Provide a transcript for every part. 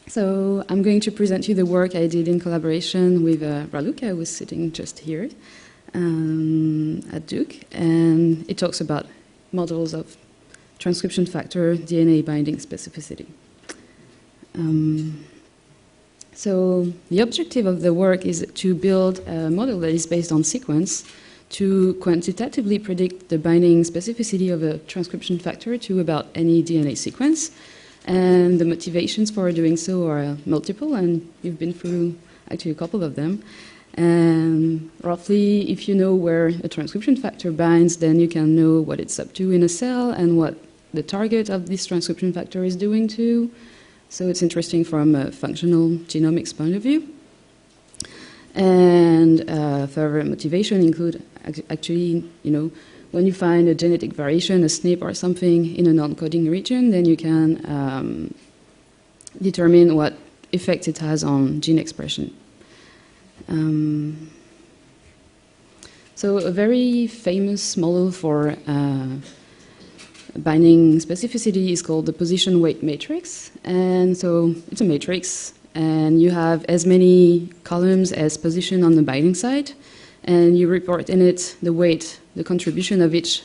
So I'm going to present you the work I did in collaboration with Raluca, who is sitting just here at Duke, and it talks about models of transcription factor DNA binding specificity. So the objective of the work is to build a model that is based on sequence to quantitatively predict the binding specificity of a transcription factor to about any DNA sequence. And the motivations for doing so are multiple, and you've been through actually a couple of them. And roughly, if you know where a transcription factor binds, then you can know what it's up to in a cell and what the target of this transcription factor is doing too. So it's interesting from a functional genomics point of view. And further motivation include actually, when you find a genetic variation, a SNP or something in a non-coding region, then you can determine what effect it has on gene expression. So a very famous model for binding specificity is called the position weight matrix. And so it's a matrix, and you have as many columns as position on the binding site, and you report in it the weight, the contribution of each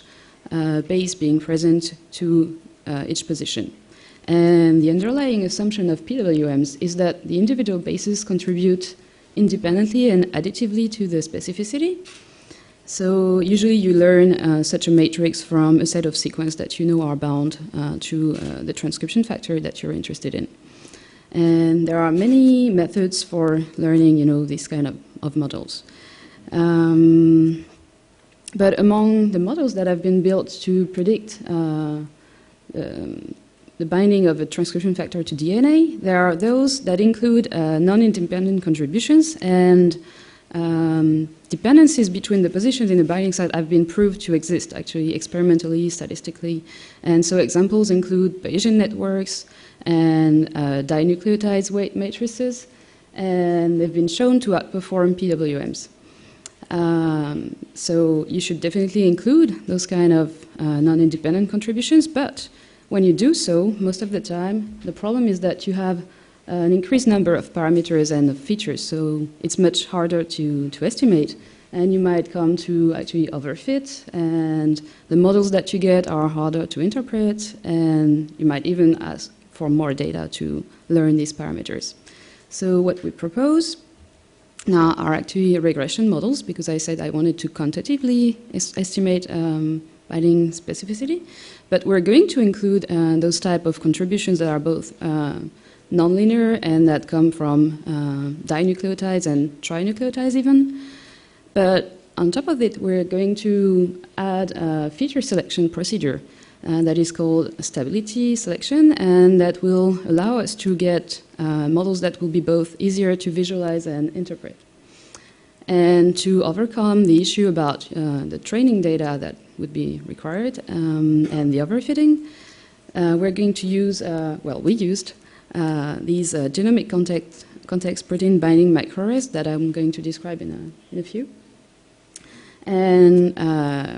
base being present to each position. And the underlying assumption of PWMs is that the individual bases contribute independently and additively to the specificity. So usually you learn such a matrix from a set of sequences that you know are bound to the transcription factor that you're interested in. And there are many methods for learning, this kind of models. But among the models that have been built to predict the binding of a transcription factor to DNA, there are those that include non-independent contributions, and dependencies between the positions in the binding site have been proved to exist, actually, experimentally, statistically. And so examples include Bayesian networks and dinucleotides weight matrices, and they've been shown to outperform PWMs. So you should definitely include those kind of non-independent contributions, but when you do so, most of the time, the problem is that you have an increased number of parameters and of features, so it's much harder to estimate, and you might come to actually overfit, and the models that you get are harder to interpret, and you might even ask for more data to learn these parameters. So what we propose now are actually regression models, because I said I wanted to quantitatively estimate binding specificity, but we're going to include those type of contributions that are both nonlinear and that come from dinucleotides and trinucleotides even. But on top of it, we're going to add a feature selection procedure that is called stability selection, and that will allow us to get models that will be both easier to visualize and interpret. And to overcome the issue about the training data that would be required and the overfitting, we're going to use, we used these genomic context protein binding microarrays that I'm going to describe in a few. And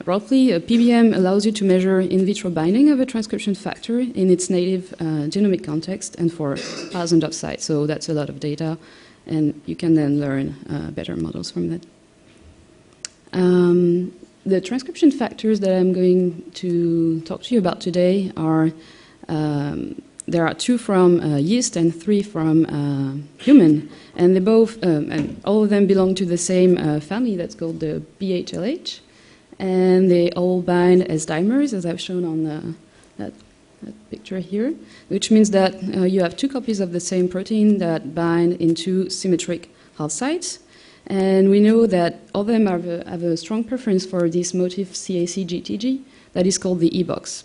roughly, a PBM allows you to measure in vitro binding of a transcription factor in its native genomic context and for thousands of sites. So that's a lot of data, and you can then learn better models from that. The transcription factors that I'm going to talk to you about today are, there are 2 from yeast and 3 from human, and they both, and all of them belong to the same family that's called the BHLH, and they all bind as dimers, as I've shown on that picture here, which means that you have 2 copies of the same protein that bind into symmetric half sites. And we know that all of them have a strong preference for this motif CAC-GTG that is called the E-box.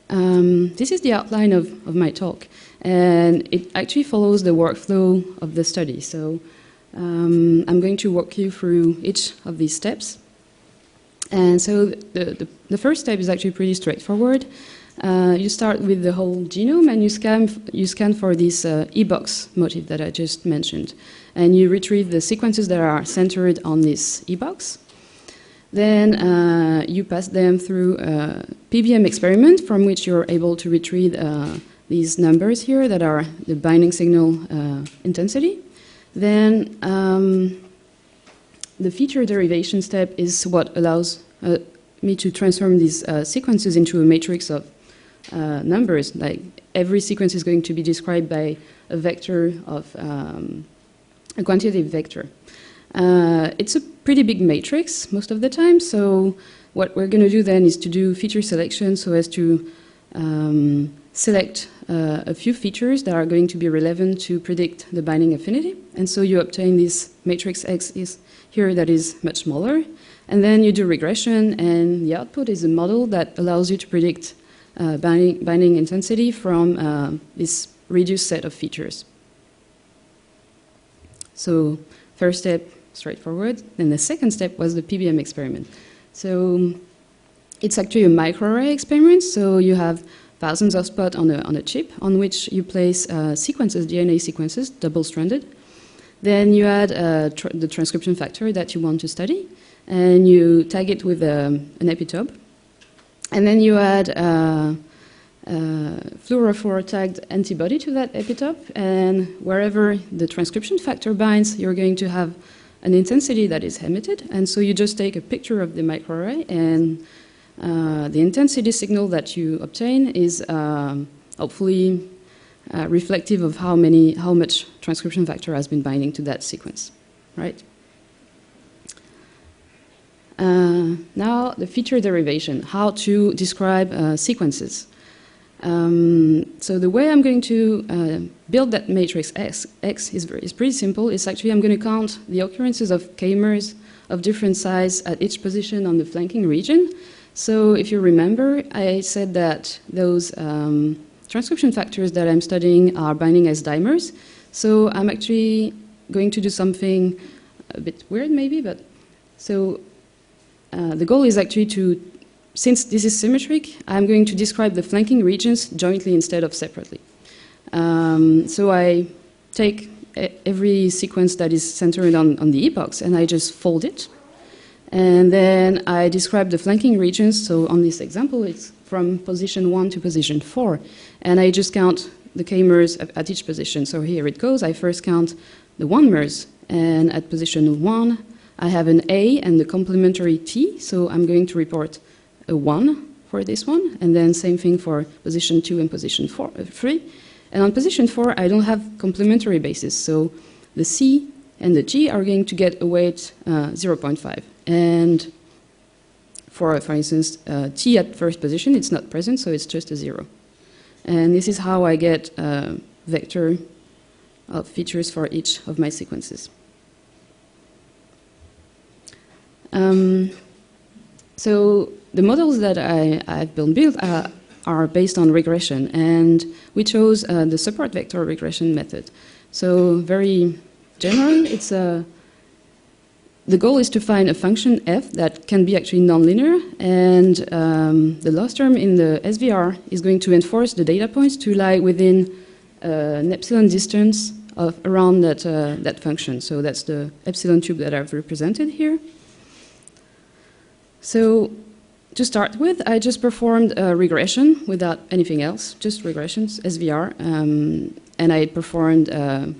This is the outline of my talk, and it actually follows the workflow of the study. So I'm going to walk you through each of these steps. And so the first step is actually pretty straightforward. You start with the whole genome, and you scan for this E-box motif that I just mentioned. And you retrieve the sequences that are centered on this E-box. Then you pass them through a PBM experiment from which you're able to retrieve these numbers here that are the binding signal intensity. Then the feature derivation step is what allows me to transform these sequences into a matrix of numbers. Like every sequence is going to be described by a vector of a quantitative vector. It's a pretty big matrix most of the time, so what we're going to do then is to do feature selection so as to select a few features that are going to be relevant to predict the binding affinity. And so you obtain this matrix X is here that is much smaller. And then you do regression, and the output is a model that allows you to predict binding intensity from this reduced set of features. So first step, straightforward. Then the second step was the PBM experiment. So it's actually a microarray experiment. So you have thousands of spots on a chip on which you place sequences, DNA sequences, double-stranded. Then you add the transcription factor that you want to study, and you tag it with an epitope. And then you add fluorophore-tagged antibody to that epitope, and wherever the transcription factor binds, you're going to have an intensity that is emitted. And so you just take a picture of the microarray, and the intensity signal that you obtain is hopefully reflective of how much transcription factor has been binding to that sequence, right? Now the feature derivation, how to describe sequences. So the way I'm going to build that matrix X is pretty simple. It's actually I'm going to count the occurrences of k-mers of different size at each position on the flanking region. So if you remember, I said that those transcription factors that I'm studying are binding as dimers. So I'm actually going to do something a bit weird maybe, but so the goal is actually to, since this is symmetric, I'm going to describe the flanking regions jointly instead of separately. So I take every sequence that is centered on the epochs and I just fold it. And then I describe the flanking regions. So on this example, it's from position 1 to position 4. And I just count the k-mers at each position. So here it goes. I first count the 1-mers. And at position 1, I have an A and the complementary T. So I'm going to report a 1 for this one. And then same thing for position 2 and position 3. And on position 4, I don't have complementary bases. So the C and the G are going to get a weight 0.5. And for instance, T at first position, it's not present, so it's just a 0. And this is how I get a vector of features for each of my sequences. So the models that I've built are based on regression, and we chose the support vector regression method. So very general, it's the goal is to find a function f that can be actually nonlinear, and the loss term in the SVR is going to enforce the data points to lie within an epsilon distance of around that function. So that's the epsilon tube that I've represented here. So to start with, I just performed a regression without anything else, just regressions, SVR. And I performed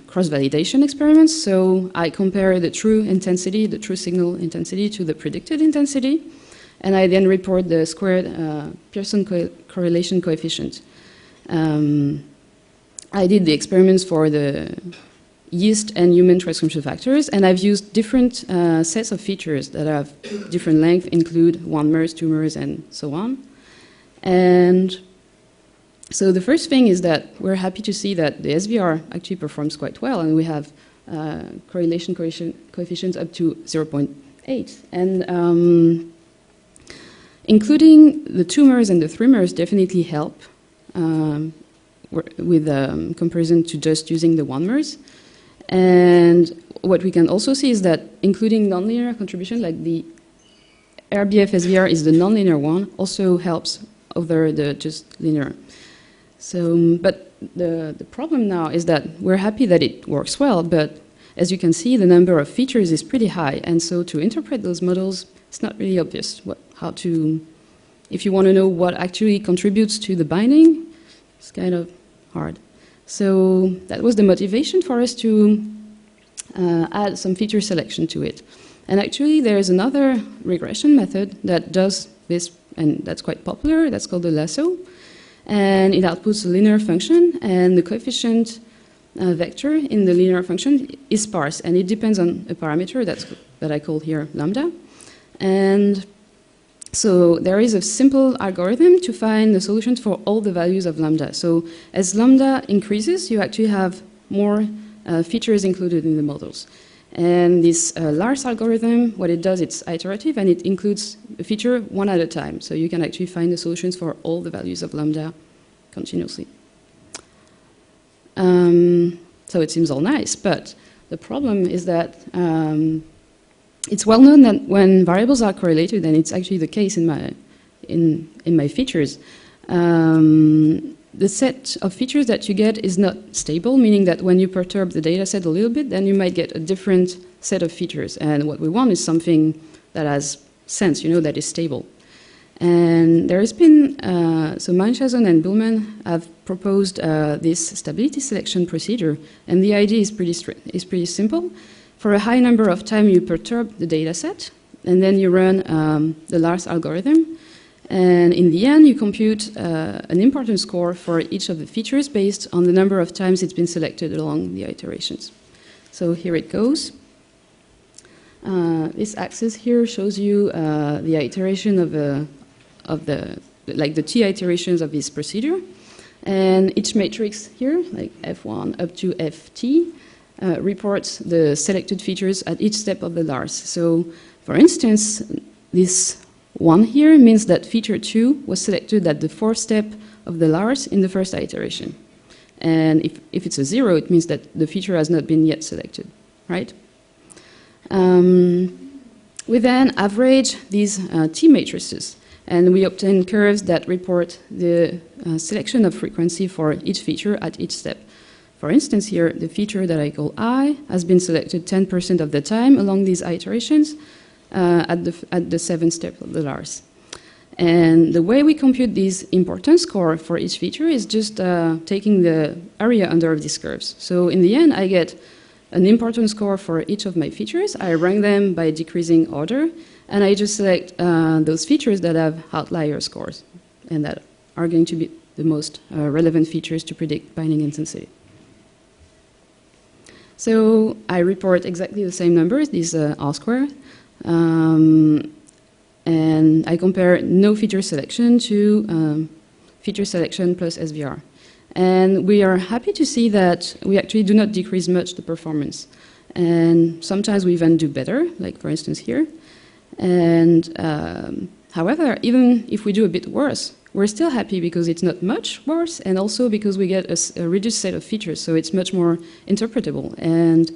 cross-validation experiments. So I compare the true intensity, the true signal intensity to the predicted intensity. And I then report the squared Pearson correlation coefficient. I did the experiments for the yeast and human transcription factors, and I've used different sets of features that have different length, include 1-mers, 2-mers, and so on. And so the first thing is that we're happy to see that the SVR actually performs quite well, and we have correlation coefficients up to 0.8. And including the 2-mers and the 3-mers definitely help with comparison to just using the 1-mers. And what we can also see is that including nonlinear contribution, like the RBF SVR is the nonlinear one, also helps over the just linear. So, but the problem now is that we're happy that it works well, but as you can see, the number of features is pretty high. And so to interpret those models, it's not really obvious if you want to know what actually contributes to the binding, it's kind of hard. So that was the motivation for us to add some feature selection to it. And actually there's another regression method that does this, and that's quite popular, that's called the Lasso. And it outputs a linear function, and the coefficient vector in the linear function is sparse, and it depends on a parameter that I call here lambda. And so there is a simple algorithm to find the solutions for all the values of lambda. So as lambda increases, you actually have more features included in the models. And this Lars algorithm, what it does, it's iterative, and it includes a feature one at a time. So you can actually find the solutions for all the values of lambda continuously. So it seems all nice, but the problem is that it's well known that when variables are correlated, and it's actually the case in my features, the set of features that you get is not stable, meaning that when you perturb the data set a little bit, then you might get a different set of features. And what we want is something that has sense, that is stable. And there has been, so Munchausen and Bullman have proposed this stability selection procedure, and the idea is pretty simple. For a high number of times, you perturb the data set, and then you run the Lars algorithm. And in the end, you compute an importance score for each of the features based on the number of times it's been selected along the iterations. So here it goes. This axis here shows you the iteration of the T iterations of this procedure. And each matrix here, like F1 up to Ft, reports the selected features at each step of the Lars. So, for instance, this 1 here means that feature 2 was selected at the 4th step of the Lars in the first iteration. And if it's a 0, it means that the feature has not been yet selected, right? We then average these T matrices, and we obtain curves that report the selection of frequency for each feature at each step. For instance, here, the feature that I call I has been selected 10% of the time along these iterations, at the 7th step of the Lars. And the way we compute this importance score for each feature is just taking the area under these curves. So in the end, I get an importance score for each of my features. I rank them by decreasing order, and I just select those features that have outlier scores and that are going to be the most relevant features to predict binding intensity. So I report exactly the same numbers, these R-squared. And I compare no feature selection to feature selection plus SVR. And we are happy to see that we actually do not decrease much the performance. And sometimes we even do better, like for instance here. And however, even if we do a bit worse, we're still happy because it's not much worse, and also because we get a reduced set of features, so it's much more interpretable. And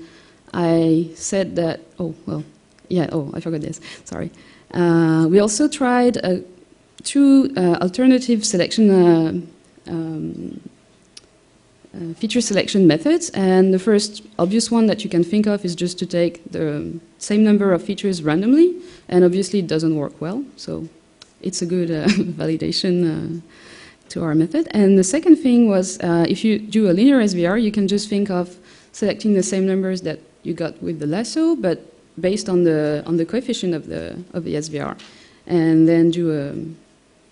I said that, I forgot this, sorry. We also tried two alternative selection feature selection methods, and the first obvious one that you can think of is just to take the same number of features randomly, and obviously it doesn't work well, so it's a good validation to our method. And the second thing was, if you do a linear SVR, you can just think of selecting the same numbers that you got with the Lasso, but based on the coefficient of the SVR, and then do a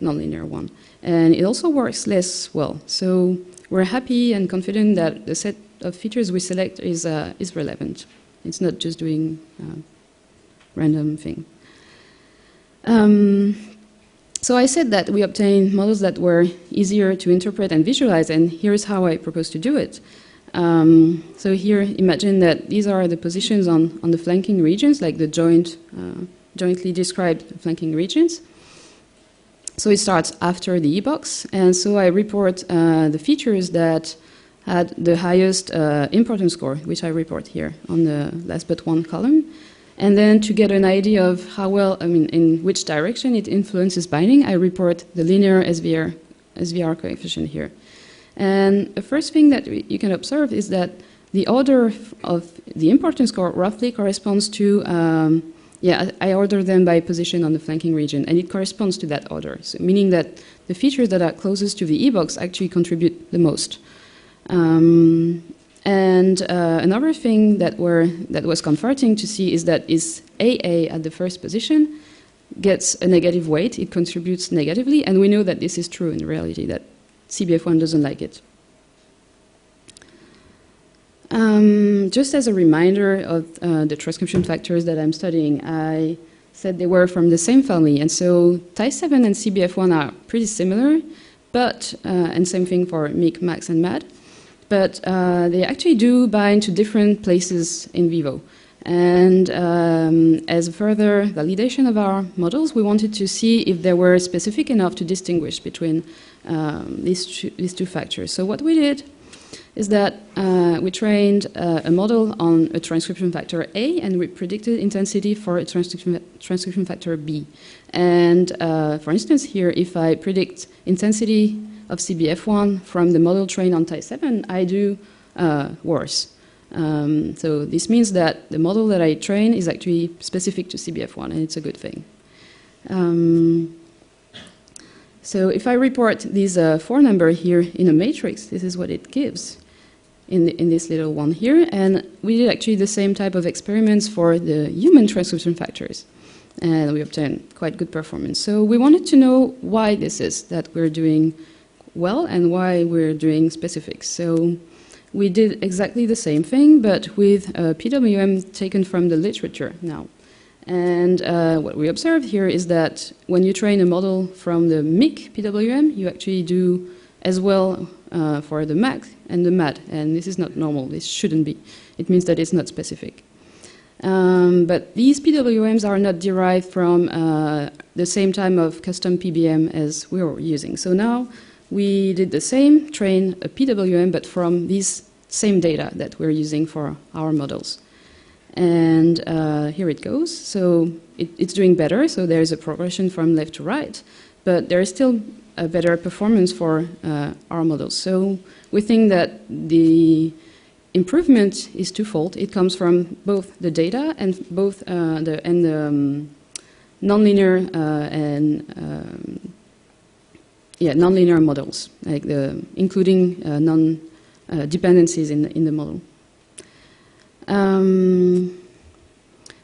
nonlinear one. And it also works less well. So we're happy and confident that the set of features we select is relevant. It's not just doing random thing. So I said that we obtained models that were easier to interpret and visualize, and here's how I propose to do it. So here, imagine that these are the positions on the flanking regions, like the jointly described flanking regions. So it starts after the epochs, and so I report the features that had the highest importance score, which I report here on the last but one column. And then to get an idea of how well, in which direction it influences binding, I report the linear SVR coefficient here. And the first thing that you can observe is that the order of the importance score roughly corresponds to Yeah, I order them by position on the flanking region, and it corresponds to that order, so meaning that the features that are closest to the E-box actually contribute the most. Another thing that was comforting to see is that AA at the first position gets a negative weight, it contributes negatively, and we know that this is true in reality, that CBF1 doesn't like it. Just as a reminder of the transcription factors that I'm studying, I said they were from the same family, and so Ty7 and CBF1 are pretty similar, but, and same thing for MIC, MAX, and MAD, but they actually do bind to different places in vivo. And as a further validation of our models, we wanted to see if they were specific enough to distinguish between these two factors. So what we did is that we trained a model on a transcription factor A, and we predicted intensity for a transcription factor B. And for instance, here, if I predict intensity of CBF1 from the model trained on Ty7, I do worse. So this means that the model that I train is actually specific to CBF1, and it's a good thing. So if I report these 4 number here in a matrix, this is what it gives in this little one here. And we did actually the same type of experiments for the human transcription factors. And we obtained quite good performance. So we wanted to know why this is that we're doing well and why we're doing specifics. So we did exactly the same thing, but with PWM taken from the literature now. And what we observed here is that when you train a model from the MIC PWM, you actually do as well for the MAX and the MAD. And this is not normal. This shouldn't be. It means that it's not specific. But these PWMs are not derived from the same type of custom PBM as we were using. So now we did the same, train a PWM, but from these same data that we're using for our models. And here it goes. So it's doing better. So there's a progression from left to right, but there is still a better performance for our models. So we think that the improvement is twofold. It comes from both the data and both the nonlinear nonlinear models, like including non-dependencies in the model.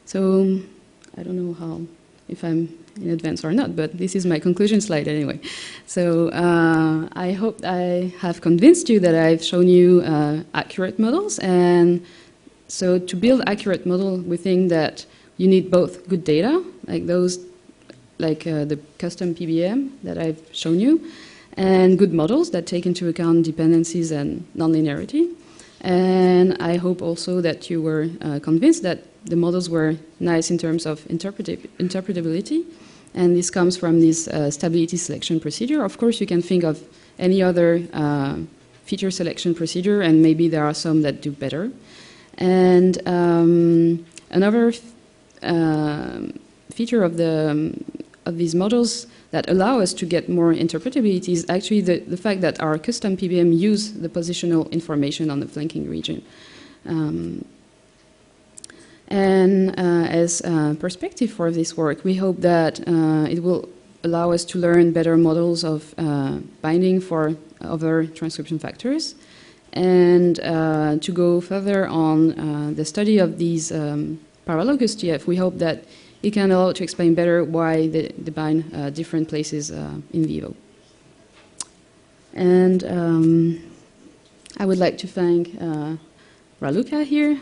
So I don't know if I'm in advance or not, but this is my conclusion slide anyway. So I hope I have convinced you that I've shown you accurate models. And so to build accurate model, we think that you need both good data, like those, like the custom PBM that I've shown you, and good models that take into account dependencies and nonlinearity. And I hope also that you were convinced that the models were nice in terms of interpretability. And this comes from this stability selection procedure. Of course, you can think of any other feature selection procedure, and maybe there are some that do better. And another feature of these models that allow us to get more interpretability is actually the fact that our custom PBM use the positional information on the flanking region. As perspective for this work, we hope that it will allow us to learn better models of binding for other transcription factors, and to go further on the study of these paralogous GF. We hope that it can allow to explain better why they bind different places in vivo. And I would like to thank Raluca here,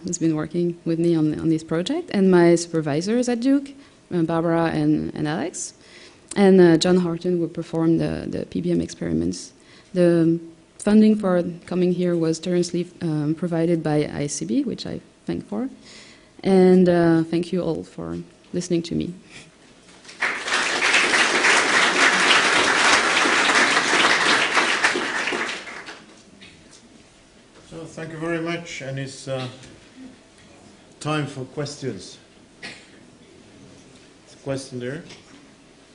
who's been working with me on this project, and my supervisors at Duke, Barbara and Alex, and John Horton, who performed the PBM experiments. The funding for coming here was generously provided by ISCB, which I thank for. And thank you all for listening to me. So thank you very much, and it's time for questions. There's a question there.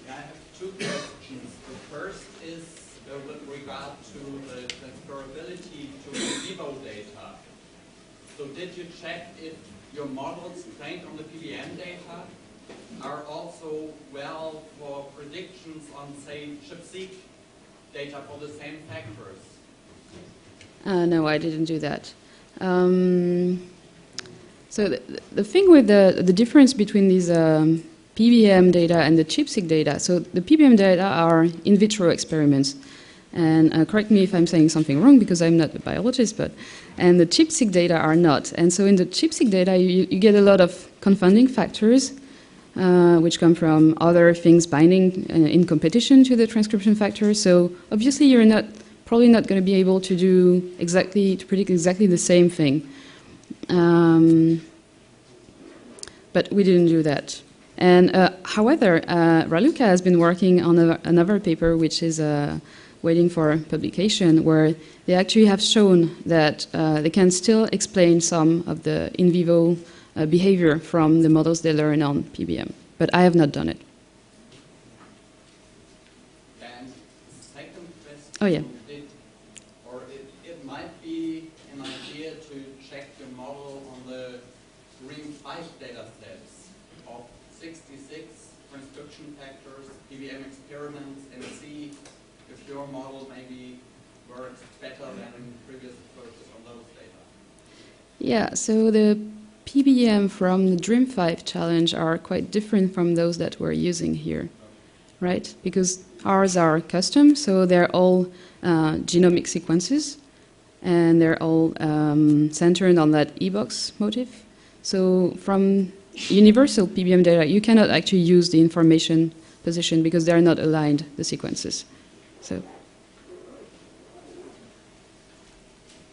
Yeah, I have 2 questions. The first is with regard to the transferability to in vivo data. So did you check if your models trained on the PBM data are also well for predictions on, say, ChIP-seq data for the same factors? No, I didn't do that. So the thing with the difference between these PBM data and the ChIP-seq data, so the PBM data are in vitro experiments. And correct me if I'm saying something wrong because I'm not a biologist, and the ChIP-seq data are not. And so in the ChIP-seq data, you get a lot of confounding factors, which come from other things binding in competition to the transcription factor. So obviously, you're probably not going to be able to predict exactly the same thing. But we didn't do that. And however, Raluca has been working on another paper, which is waiting for publication, where they actually have shown that they can still explain some of the in vivo behavior from the models they learn on PBM. But I have not done it. And second question. Oh, yeah. It might be an idea to check the model on the DREAM5 data sets of 66 transcription factors, PBM experiments, and see if your model maybe works better than previous approaches on those data. Yeah, so the PBM from the DREAM5 challenge are quite different from those that we're using here, right? Because ours are custom, so they're all genomic sequences, and they're all centered on that e-box motif. So from universal PBM data, you cannot actually use the information position because they are not aligned, the sequences. So,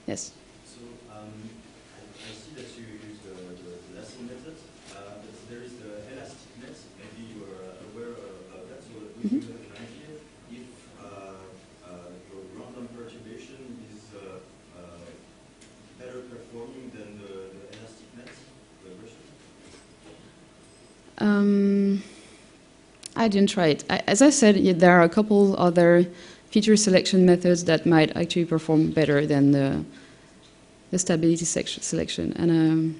yes. So I see that you use the Lasso method, but there is the elastic net. Maybe you are aware of that. So would you have an idea if your random perturbation is better performing than the elastic net regression? I didn't try it. As I said, there are a couple other feature selection methods that might actually perform better than the stability selection. And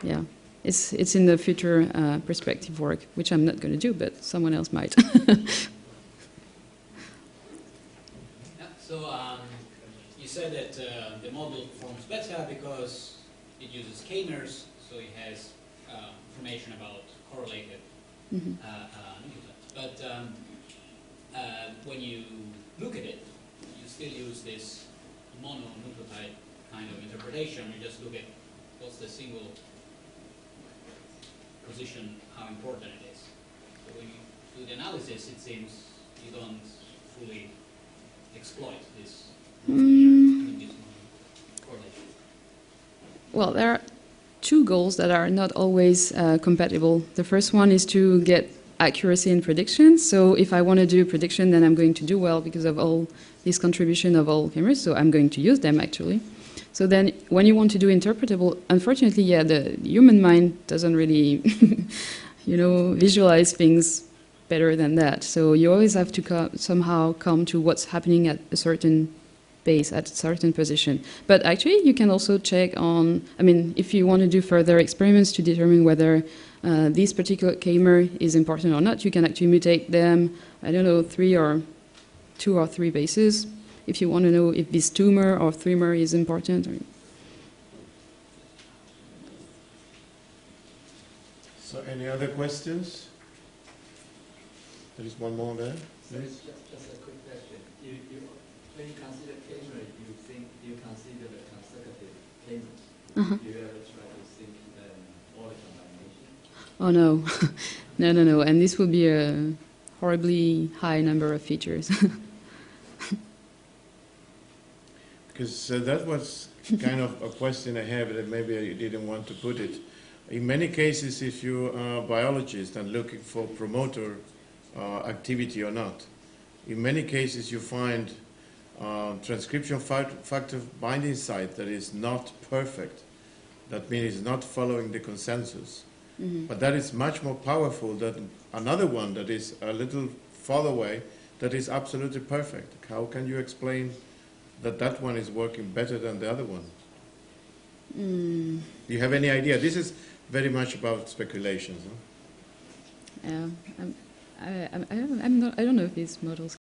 yeah, it's in the future perspective work, which I'm not going to do, but someone else might. So you said that the model performs better because it uses k-mers, so it has information about correlated nucleotides. But when you look at it, you still use this mononucleotide kind of interpretation. You just look at what's the single position, how important it is. So when you do the analysis, it seems you don't fully exploit this correlation. Well, there are two goals that are not always compatible. The first one is to get accuracy in predictions. So if I want to do a prediction, then I'm going to do well because of all this contribution of all cameras. So I'm going to use them actually. So then when you want to do interpretable, unfortunately, yeah, the human mind doesn't really, visualize things better than that. So you always have to somehow come to what's happening at a certain base, at a certain position. But actually, you can also check on, if you want to do further experiments to determine whether this particular k-mer is important or not, you can actually mutate them, 2 or 3 bases, if you want to know if this 2-mer or 3-mer is important. So any other questions? There is one more there, please. Just a quick question. When you consider k-mer, you consider the consecutive k-mers. Do you ever try to think all the combination? Oh no, no. And this would be a horribly high number of features. Because that was kind of a question I have that maybe I didn't want to put it. In many cases, if you are a biologist and looking for promoter activity or not, in many cases you find transcription factor binding site that is not perfect. That means it's not following the consensus. Mm-hmm. But that is much more powerful than another one that is a little farther away that is absolutely perfect. How can you explain that one is working better than the other one? Mm, Do you have any idea? This is very much about speculations. Huh? yeah, I don't know if these models